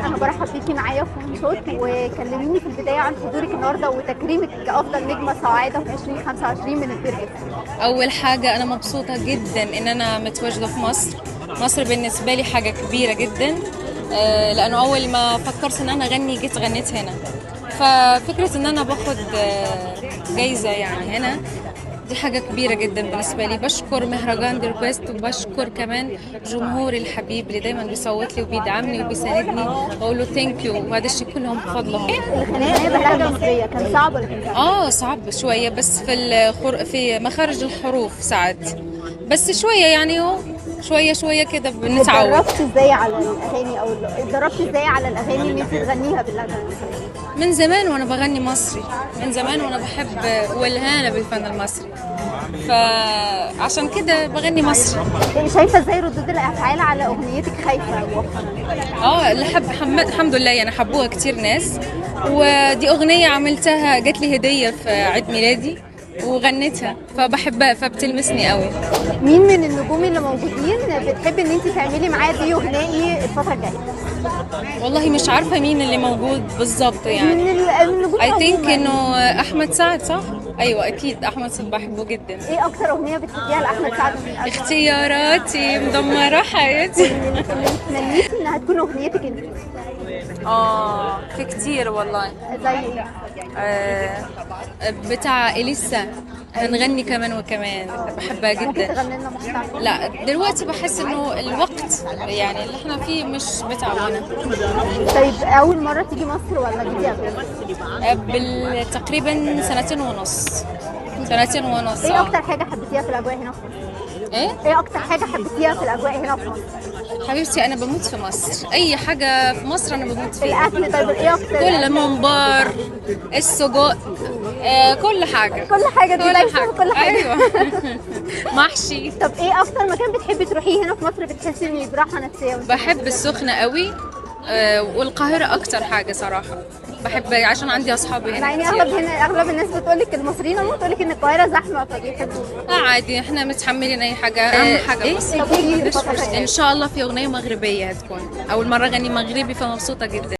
انا برحب بيكي معايا في فون صوت، وكلميني في البدايه عن حضورك النهارده وتكريمك كافضل نجمه صاعده في 2025 من البرجر. أول حاجة أنا مبسوطة جدا إن أنا متواجدة في مصر. مصر بالنسبة لي حاجة كبيرة جدا. لأنه أول ما فكرت إن أنا أغني جيت غنيت هنا. ففكرة إن أنا باخد جايزة يعني هنا، دي حاجة كبيرة جدا بالنسبة لي. بشكر مهرجان دي ريكويست، وبشكر كمان جمهوري الحبيب اللي دايما بيصوت لي وبيدعمني وبيساندني، بقول له ثانك يو، وهذا الشيء كلهم بفضلهم. الغناء بلهجه مصريه كان صعب ولا كان سهل؟ صعب شوية، بس في مخارج الحروف ساعات، بس شوية يعني هو شوية شوية كده بنتعود. اتدربت ازاي على الاغاني اتدربت ازاي على الاغاني اللي انت تغنيها باللهجه المصريه؟ من زمان وانا بغني مصري، من زمان وانا بحب والهانة بالفن المصري، فعشان كده بغني مصري. شايفه ازاي ردود الافعال على اغنيتك خايفه مؤخرا؟ الحمد لله يعني حبوها كتير ناس، ودي اغنية عملتها جات لي هدية في عيد ميلادي وغنيتها، فبحبها فبتلمسني قوي. مين من النجوم اللي موجودين بتحبي ان انت تعملي معاه ديو غنائي الفتره الجايه؟ والله مش عارفة مين اللي موجود بالظبط من يعني. النجوم I think عموماً. انه احمد سعد، صح؟ ايوه اكيد احمد سعد بحبه جدا. ايه اكتر اغنيه بتحبيها لاحمد سعد من الألبوم؟ اختياراتي مدمرة حياتي. اللي تمنيتي انها تكون اغنيتك انت؟ في كتير والله. زي ايه؟ بتاع إليسا، هنغني كمان وكمان، بحبها ممكن جدا. تغني لنا مقطع؟ لا دلوقتي بحس انه الوقت يعني اللي احنا فيه مش بتاعنا. طيب اول مره تيجي مصر ولا جيتي قبل؟ تقريبا سنتين ونص. سنتين ونص. ايه اكتر حاجه حبيتيها في الاجواء هنا في مصر؟ ايه اكتر حاجه حبيتيها في الاجواء هنا في مصر؟ حبيبتي انا بموت في مصر، اي حاجه في مصر انا بموت فيها. الاكل. طيب ايه اكتر كل ممبار، السجق، كل حاجه. كل حاجه دي دايما كل حاجه. ايوه. محشي. طب ايه اكتر مكان بتحبي تروحيه هنا في مصر بتحسي انك براحه نفسيه؟ بحب السخنه قوي، والقاهره اكتر حاجه صراحه بحب، عشان عندي اصحابي هنا يعني كتير. اغلب الناس بتقول لك المصريين عموما بتقول لك ان القاهره زحمه فبيحبوا. عادي، احنا متحملين اي حاجه. اهم حاجه بس طب ايه الفترة الجاية؟ ان شاء الله في اغنيه مغربيه هتكون اول مره اغني مغربي، فمبسوطه جدا.